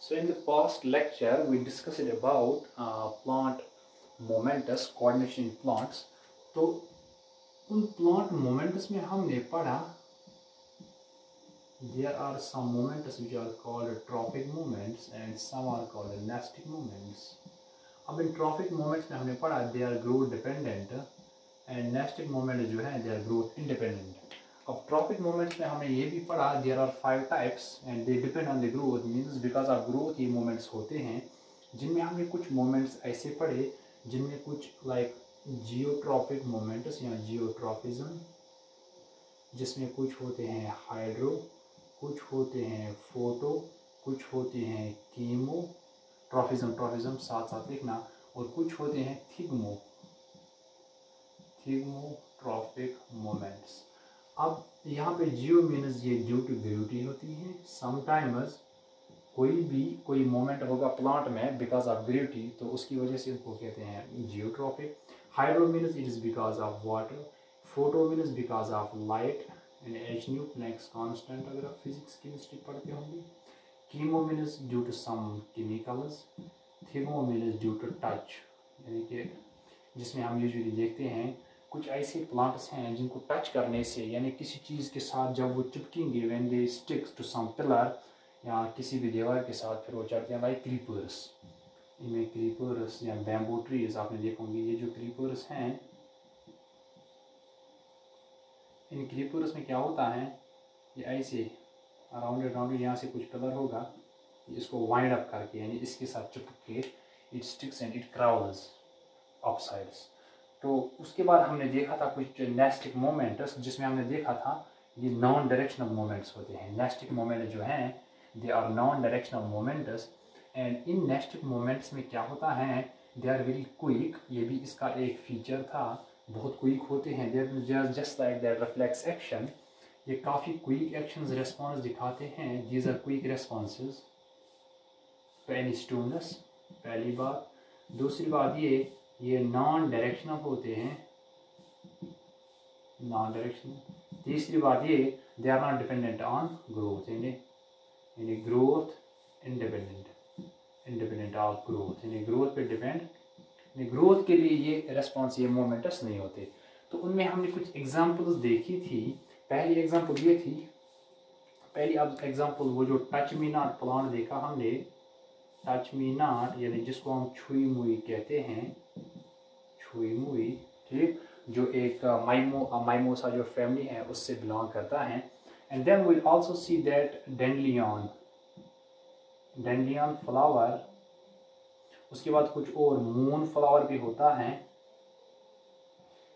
So in the past lecture, we discussed about plant momentous coordination in plants. तो उन plant momentous में हमने पढ़ा there are some momentous which are called trophic moments and some are called nestic moments. अब इन trophic moments में हमने पढ़ा they are growth dependent and nestic moment जो है they are growth independent. अब trophic moments में हमने ये भी पढ़ा there are 5 types and they depend on the growth means because of growth ये moments होते हैं जिनमें हमने कुछ moments ऐसे पढ़े जिनमें कुछ like geotrophic moments या geotrophism जिसमें कुछ होते हैं hydro कुछ होते हैं फोटो कुछ होते हैं कीमो ट्रॉफिज्म साथ साथ लिखना और कुछ होते हैं थिग्मोट्रॉफिक मोमेंट्स। अब यहाँ पे जियो मीन्स ये ड्यू टू ग्रेविटी होती है। समटाइम्स कोई मोमेंट होगा प्लांट में बिकॉज ऑफ ग्रेविटी तो उसकी वजह से उसको कहते हैं geotropic. Hydro means it is because of water. Photo means because of light and H nu Planck's constant अगर आप फिजिक्स केमिस्ट्री पढ़ते होंगे। Chemo means due to some chemicals. Thigmo means due to touch यानी कि जिसमें हम usually देखते हैं कुछ ऐसे प्लांट्स हैं जिनको टच करने से यानी किसी चीज़ के साथ जब वो चिपकेंगे when they sticks to some pillar या किसी भी दीवार के साथ फिर वो चढ़ते हैं लाइक क्रीपर्स। इनमें क्रीपर्स या बैम्बू ट्रीज आपने देखा होंगे। ये जो क्रीपर्स हैं इन क्रीपर्स में क्या होता है ये ऐसे अराउंड यहाँ से कुछ पिलर होगा इसको वाइंड अप करके यानी इसके साथ चिपक के it sticks and it crawls upsides. तो उसके बाद हमने देखा था कुछ नेस्टिक मोमेंट्स जिसमें हमने देखा था ये नॉन डायरेक्शनल मोमेंट्स होते हैं। नेस्टिक मोमेंट जो हैं they are non directional moments and in nastic moments में क्या होता है दे आर वेरी क्विक। ये भी इसका एक फीचर था बहुत क्विक होते हैं। They just like that reflex action ये काफ़ी क्विक एक्शंस रिस्पॉन्स दिखाते हैं। दीज आर क्विक रिस्पॉन्सेज पहली स्टूनस पहली बात। दूसरी बात ये नॉन डायरेक्शनल होते हैं नॉन डायरेक्शनल। तीसरी बात ये they are not dependent on growth यानी ग्रोथ इंडिपेंडेंट ऑफ ग्रोथ यानी ग्रोथ पे डिपेंड ग्रोथ के लिए ये रेस्पॉन्स ये मोमेंटस नहीं होते। तो उनमें हमने कुछ एग्जांपल्स देखी थी। पहली एग्जांपल ये थी पहली अब एग्जांपल वो जो टच मी नॉट प्लांट देखा हमने टच मी नॉट यानी जिसको हम छुई मुई कहते हैं छुई मुई ठीक जो एक माइमोसा जो फैमिली है उससे बिलोंग करता है। And then we also see that dandelion flower उसके बाद कुछ और मून फ्लावर भी होता है।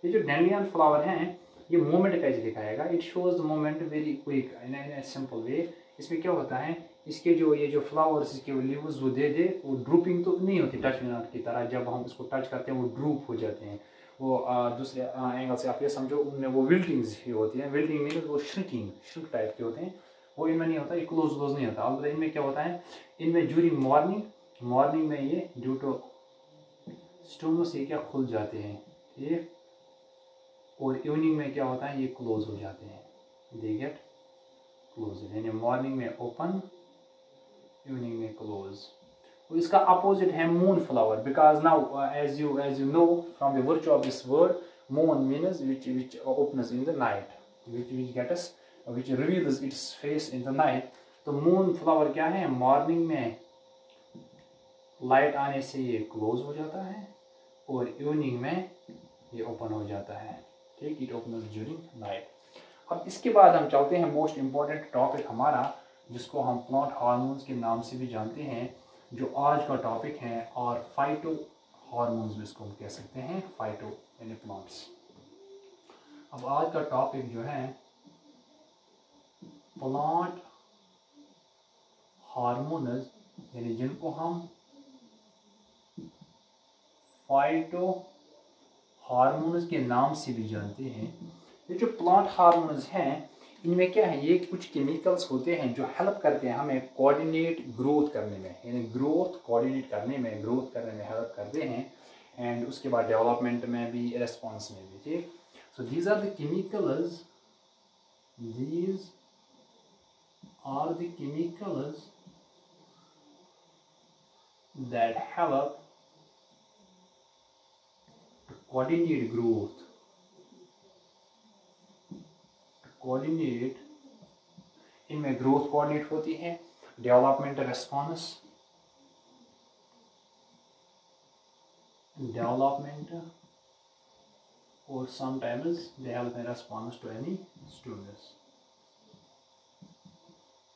ये जो डेंडलियन फ्लावर हैं ये मोमेंट कैसे दिखाएगा it shows the moment very quick in simple way. इसमें क्या होता है इसके जो ये जो फ्लावर्स इसके लीव्स वो दे वो ड्रूपिंग तो नहीं होती टच मी नॉट की तरह। जब हम इसको टच करते हैं वो ड्रूप हो जाते हैं। वो दूसरे एंगल से आप ये समझो उनमें वो विल्टिंग्स ही होती हैं। विल्टिंग मीन्स वो श्रिंक टाइप के होते हैं वो इनमें नहीं होता ये क्लोज नहीं होता। अलबत्ता इनमें क्या होता है इनमें ड्यूरिंग मॉर्निंग में ये ड्यू टू स्टोमस ये क्या खुल जाते हैं ठीक और इवनिंग में क्या होता है ये क्लोज हो जाते हैं दे गेट क्लोज यानी मॉर्निंग में ओपन इवनिंग में क्लोज। तो इसका अपोजिट है moon flower because now as you know from the virtue of this word moon means which opens in the night which reveals its face in the night। तो moon flower क्या है morning में light आने से ये close हो जाता है और इवनिंग में ये ओपन हो जाता है ठीक इट ओपन्स ड्यूरिंग नाइट। अब इसके बाद हम चलते हैं मोस्ट इम्पॉर्टेंट टॉपिक हमारा जिसको हम प्लांट हार्मोन्स के नाम से भी जानते हैं जो आज का टॉपिक है और फाइटो हार्मोन्स भी इसको हम कह सकते हैं फाइटो यानी प्लांट्स। अब आज का टॉपिक जो है प्लांट हार्मोन्स यानी जिनको हम फाइटो हार्मोन्स के नाम से भी जानते हैं। ये जो प्लांट हार्मोन्स हैं इनमें क्या है ये कुछ केमिकल्स होते हैं जो हेल्प करते हैं हमें कोऑर्डिनेट ग्रोथ करने में यानी ग्रोथ करने में हेल्प करते हैं एंड उसके बाद डेवलपमेंट में भी रेस्पॉन्स में भी ठीक। So these are the chemicals that help to coordinate growth, इनमें ग्रोथ कोऑर्डिनेट होती है, डेवलपमेंट और sometimes they help in response to any stimulus,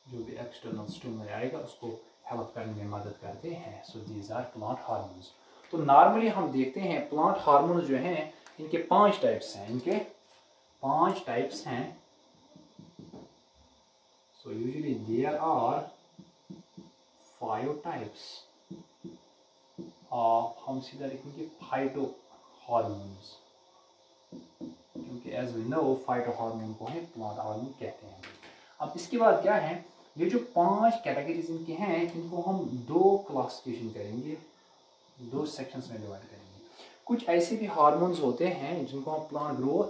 जो भी एक्सटर्नल स्टिमुलस आएगा उसको हेल्प करने में मदद करते हैं. So these are plant hormones. तो नॉर्मली हम देखते हैं प्लांट हार्मोन्स जो हैं इनके 5 टाइप्स हैं. So usually there are 5 types of, हम सीधा लिखेंगे फाइटो हार्मोन्स, क्योंकि as we know phyto hormone को हम प्लांट हार्मोन कहते हैं. अब इसके बाद क्या है, ये जो 5 कैटेगरीज इनके हैं इनको हम 2 क्लासिफिकेशन करेंगे, 2 सेक्शंस में डिवाइड करेंगे. कुछ ऐसे भी हार्मोन्स होते हैं जिनको हम प्लांट ग्रोथ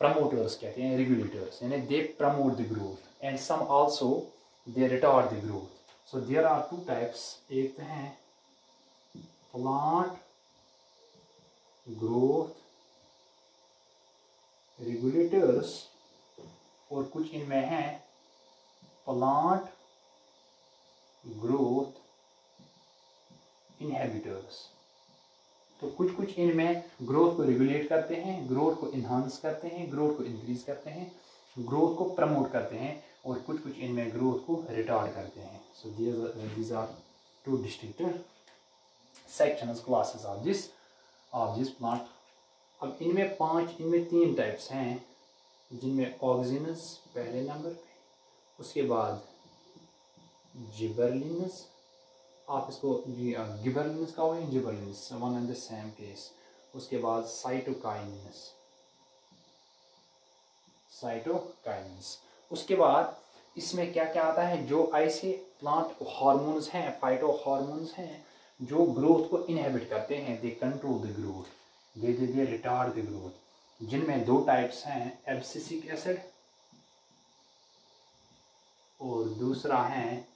प्रमोटर्स कहते हैं, रेगुलेटर्स, यानी they promote the growth, and some also they retard the growth. So there are 2 types. एक तो हैं प्लांट ग्रोथ रेगुलेटर्स और कुछ इनमें हैं प्लांट ग्रोथ इनहिबिटर्स. तो कुछ इनमें ग्रोथ को रेगुलेट करते हैं, ग्रोथ को इन्हांस करते हैं, ग्रोथ को इंक्रीज करते हैं, ग्रोथ को प्रमोट करते हैं, और कुछ इनमें ग्रोथ को रिटार्ड करते हैं. So these are 2 distinct sections, classes of this plant. अब इनमें 3 टाइप्स हैं जिनमें ऑक्सिनस पहले नंबर पे, उसके बाद जिबरलिनस, आप इसको गिबरलिनस का हो या gibberellins, one and the same case. उसके बाद साइटोकाइनिनस. उसके बाद इसमें क्या क्या आता है, जो ऐसे प्लांट हार्मोन्स हैं, फाइटो हार्मोन्स हैं जो ग्रोथ को इनहिबिट करते हैं, they control the growth, they retard the growth. जिनमें 2 टाइप्स हैं, एब्सिसिक एसिड और दूसरा है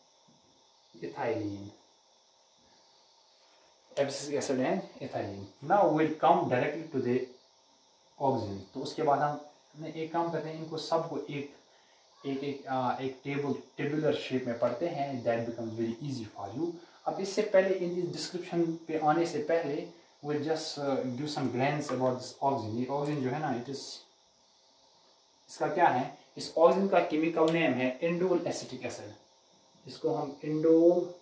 ethylene. Abscisic acid and ethylene. Now will come directly to the auxin. तो उसके बाद हम एक काम करते हैं, इनको सबको एक टेबुलर शेप में पढ़ते हैं. That becomes very easy for you. अब इससे पहले इन डिस्क्रिप्शन पे आने से पहले will just give some glance about this auxin. ये ऑक्सिन जो है ना, इसका क्या है, इस ऑक्सिन का केमिकल नेम है इंडोल एसिटिक एसिड. इसको हम इंडोल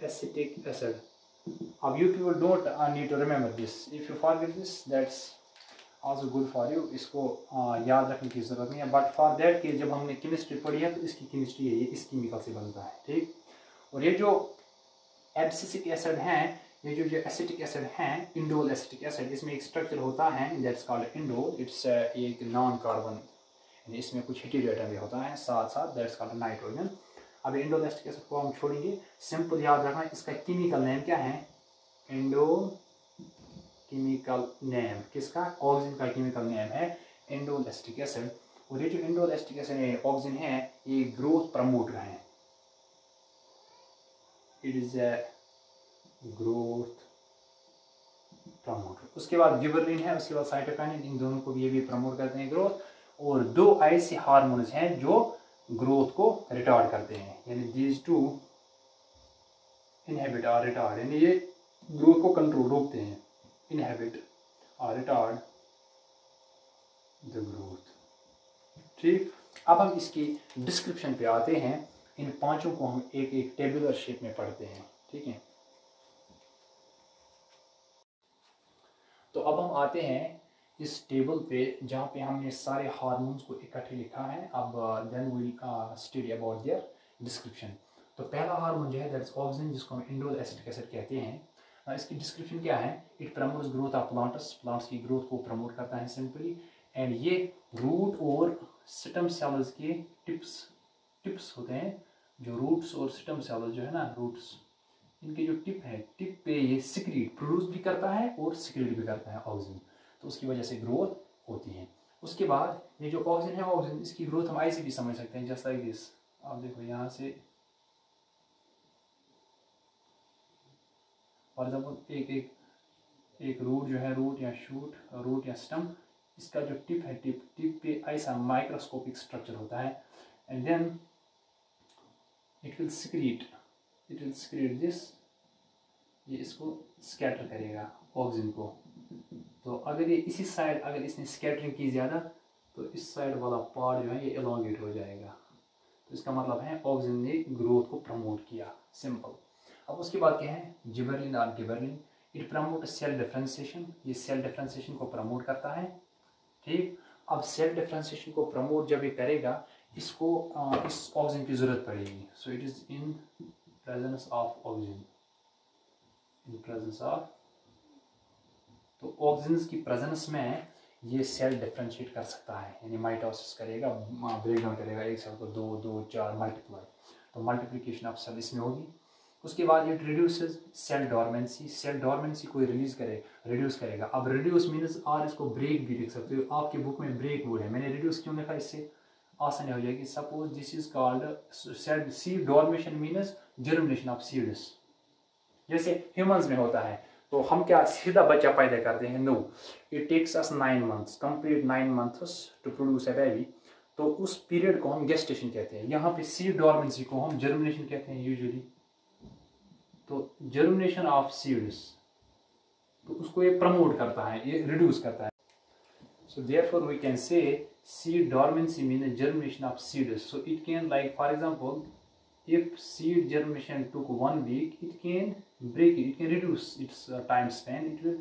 एसिटिक एसिड. अब you people don't need to remember this. If you forget this, that's also good for you. इसको याद रखने की जरूरत नहीं है. बट फॉर दैट कि जब हमने केमिस्ट्री पढ़ी है तो इसकी केमिस्ट्री है, ये इस केमिकल से बनता है. ठीक. और ये जो एब्सिसिक एसिड हैं, ये जो एसिटिक एसिड हैं, इंडोल एसिटिक एसिड, इसमें एक स्ट्रक्चर होता है दैट्स कॉल्ड इंडोल. इट्स एक नॉन कार्बन, इसमें कुछ हेटेरोएटम भी होता है साथ साथ, दैट्स कॉल्ड नाइट्रोजन. अब इंडोल एसिटिक एसिड को हम छोड़ेंगे. सिंपल याद रखना, इसका केमिकल नेम क्या है, इंडोल केमिकल नेम. किसका, ऑक्सिन का केमिकल नेम है इंडोल एसिटिक एसिड. और ये जो इंडोल एसिटिक एसिड ऑक्सिन है, ये ग्रोथ प्रमोटर है. It is a growth promoter. उसके बाद गिबरलिन है, उसके बाद साइटोकाइनिन. इन दोनों को ये भी प्रमोट करते हैं ग्रोथ. और 2 ऐसे हार्मोन्स हैं जो ग्रोथ को रिटार्ड करते हैं, यानी दीज 2 इनहिबिट और रिटार्ड, यानी ये ग्रोथ को कंट्रोल रोकते हैं. इनहिबिट और रिटार्ड द ग्रोथ. ठीक. अब हम इसकी डिस्क्रिप्शन पे आते हैं. इन 5 को हम एक टेबुलर शेप में पढ़ते हैं. ठीक है. तो अब हम आते हैं इस टेबल पे जहाँ पे हमने सारे हार्मोन्स को इकट्ठे लिखा है. अब then will study about their description. तो पहला हार्मोन जो है दैट्स ऑक्सिन, जिसको हम इंडोल एसिटिक एसिड कहते हैं. इसकी डिस्क्रिप्शन क्या है, it promotes growth of plants की ग्रोथ को प्रमोट करता है सिंपली. एंड ये रूट और स्टेम सेल्स के टिप्स होते हैं. जो रूट्स और स्टेम सेल्स जो है ना, रूट्स, इनके जो टिप पे ये सिक्रीट प्रोड्यूस भी करता है और सिक्रीट भी करता है ऑक्सिन. तो उसकी वजह से ग्रोथ होती है. उसके बाद ये जो ऑक्सिन है, ऑक्सिन, इसकी ग्रोथ हम ऐसे भी समझ सकते हैं, जस्ट लाइक दिस. आप देखो यहाँ से फॉर एग्जाम्पल एक रूट जो है, रूट या शूट, रूट या स्टम, इसका जो टिप है, टिप पे ऐसा माइक्रोस्कोपिक स्ट्रक्चर होता है, and then it will secrete this, ये इसको स्कैटर करेगा ऑक्सीजन को। तो अगर ये इसी साइड अगर इसने स्कैटरिंग की ज़्यादा तो इस साइड वाला पार्ट जो है ये एलोंगेट हो जाएगा। तो इसका मतलब है ऑक्सीजन ने ग्रोथ को प्रमोट किया, सिंपल। अब उसके बाद क्या है, जिबरलिन और gibberellin, it promote cell differentiation, ये सेल डिफ्रेंसिएशन को प्रमोट करता है, ठीक। अब सेल डिफ्रेंसिएशन को प्रमोट जब ये करेगा, इसको इस ऑक्सीजन की ज़रूरत पड़ेगी। So it is in presence of oxygen, in presence of, तो ऑक्सीजन की प्रेजेंस में ये सेल डिफ्रेंशिएट कर सकता है, यानी माइटोसिस करेगा, ब्रेक डाउन करेगा एक सेल को, 2 4 मल्टीप्लाई, तो मल्टीप्लिकेशन ऑफ सेल इसमें होगी। उसके बाद इट रिड्यूसेस सेल डोरमेंसी को रिड्यूस करेगा। अब रिड्यूस मीन्स, और इसको ब्रेक भी लिख सकते हो, आपके बुक में ब्रेक वर्ड है, मैंने रिड्यूस क्यों लिखा, इससे आसानी हो जाएगी। Suppose this is called seed dormation means germination of seeds, जैसे ह्यूमंस में होता है। तो हम क्या सीधा बच्चा पैदा करते हैं, no, it takes us 9 months, complete 9 months to produce a baby. तो उस पीरियड को हम गेस्टेशन कहते हैं। यहाँ पे सीड डोरमेंसी को हम जर्मिनेशन कहते हैं यूजुअली। तो जर्मिनेशन ऑफ सीड्स, तो उसको ये प्रमोट करता है, ये रिड्यूस करता है। So therefore we can say seed dormancy mean germination of seeds. So it can, like for example, if seed germination took 1 week, it can break it, it can reduce its time span, it will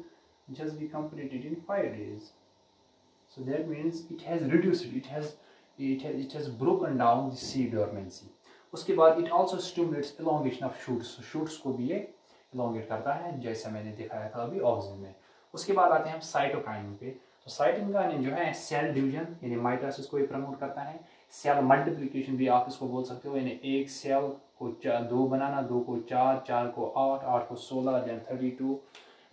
just be completed in 5 days. So that means it has reduced, it has broken down the seed dormancy. उसके बाद it also stimulates elongation of shoots, shoots को भी ये elongate करता है, जैसा मैंने दिखाया था अभी ऑक्सीजन में। उसके बाद आते हैं हम साइटोकाइनिन पे। तो साइटोकाइनिन जो है सेल डिवीजन यानी माइटोसिस को ये प्रमोट करता है, सेल मल्टीप्लिकेशन भी आप इसको बोल सकते हो, यानी एक सेल को 2 बनाना, 2 को 4, 4 को 8, 8 को 16, देन 32,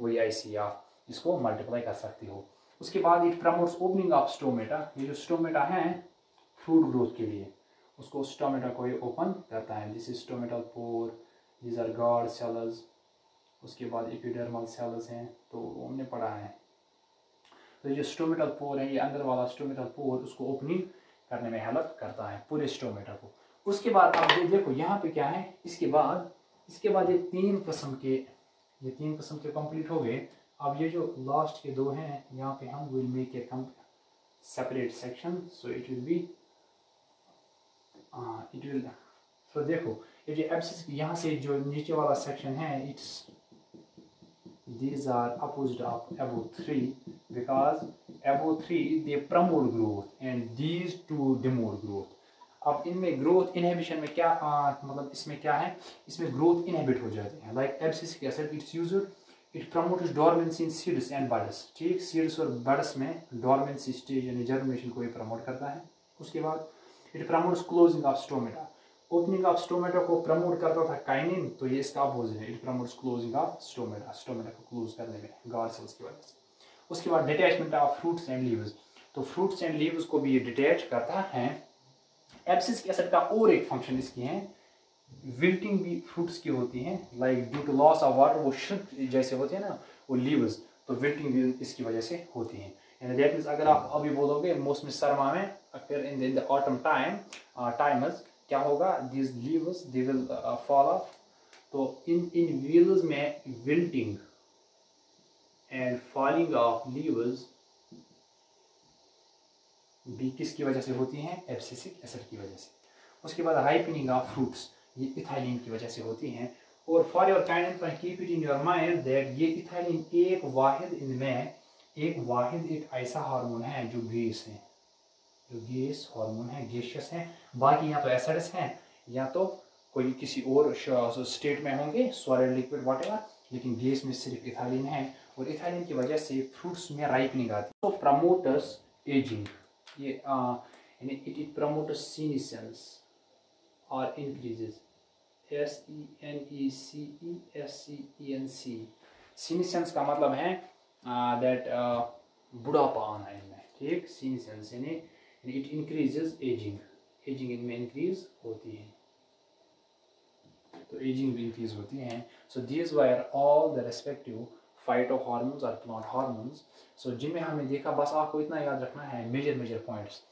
वही ऐसी आप इसको मल्टीप्लाई कर सकते हो। उसके बाद it promotes opening of stomata, ये जो स्टोमेटा है फ्रूट ग्रोथ के लिए, उसको स्टोमेटा को ये ओपन करता है। This is stomatal pore, these are guard cells. उसके बाद एपिडर्मल सेल्स हैं, तो हमने पढ़ा है। तो ये स्टोमेटल पोर है, ये अंदर वाला स्टोमेटल पोर, उसको ओपनिंग करने में हेल्प करता है पूरे स्टोमेटा को। उसके बाद आप देखो यहाँ पे क्या है, इसके बाद ये 3 किस्म के कंप्लीट हो गए। अब ये जो लास्ट के 2 हैं, यहाँ पे हम will make a separate section, so it will so देखो ये जो एब्सिस, यहाँ से जो नीचे वाला सेक्शन है, it's these are opposite of above 3 because above 3 they promote growth and these two demote growth. अब इनमें ग्रोथ इनहिबिशन में क्या मतलब इसमें क्या है, इसमें ग्रोथ इनहिबिट हो जाते हैं। Like abscisic acid it's used, it promotes dormancy in seeds and buds, ठीक, सीड्स और बड्स में डोरमेंसी स्टेज यानी जर्मिनेशन को ये प्रमोट करता है। उसके बाद it promotes closing of stomata, opening of stomata को प्रमोट करता था काइनिन, तो ये इसका अपोजिट है, it promotes closing of stomata, stomata को क्लोज करने में गार्ड सेल्स की वजह से। उसके बाद detachment of fruits and leaves, तो फ्रूट्स एंड लीव्स को भी ये डिटैच करता है। एब्सिसिक एसिड का और एक फंक्शन इसकी है, विल्टिंग भी फ्रूट्स की होती है, like due to loss of water, वो श्रिंक जैसे होते हैं ना वो लीव्स, तो विल्टिंग भी इसकी वजह से होती है। एंड दैट मीन्स अगर आप अभी बोलोगे मौसम सरमा में, फिर इन द ऑटम टाइम्स क्या होगा, this leaves they will fall of. तो इन लीव्स में wilting and falling of leaves भी किसकी वजह से होती हैं, एब्सिसिक एसिड की वजह से। उसके बाद राइपनिंग ऑफ फ्रूट्स, ये इथाइलिन की वजह से होती हैं। और for your kind keep it in your mind that ये इथाइलिन एक वाहिद एक ऐसा हार्मोन है जो गैस है, जो गैस हार्मोन है, गैसियस है। बाकी या तो एसिड्स हैं या तो कोई किसी और स्टेट में होंगे, सॉलिड लिक्विड व्हाटएवर, लेकिन गैस में सिर्फ इथाइलिन है। और इथाइलिन की वजह से फ्रूट्स में राइपनिंग आती है। तो प्रमोटर्स एजिंग, ये it promotes senescence or increases, SENECESCENC। senescence का मतलब है that बुढ़ापा आना इनमें, ठीक, senescence यानी it increases aging, इनमें इंक्रीज होती है। तो एजिंग भी इंक्रीज होती हैं। So these wire all the respective phyto hormones और प्लांट हार्मोन्स। सो जिनमें हमने देखा, बस आपको इतना याद रखना है मेजर पॉइंट्स।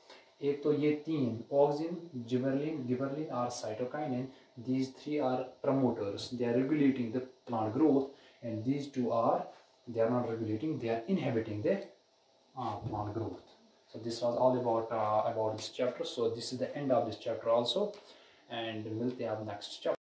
एक तो ये 3 ऑक्सिन, जिबरलिन, गिबरलिन और cytokinin, these 3 are promoters, they are regulating the plant growth, and these 2 are, they are not regulating, they are inhibiting the plant growth. So this was all about this chapter. So this is the end of this chapter also, and milte hain ab next chapter.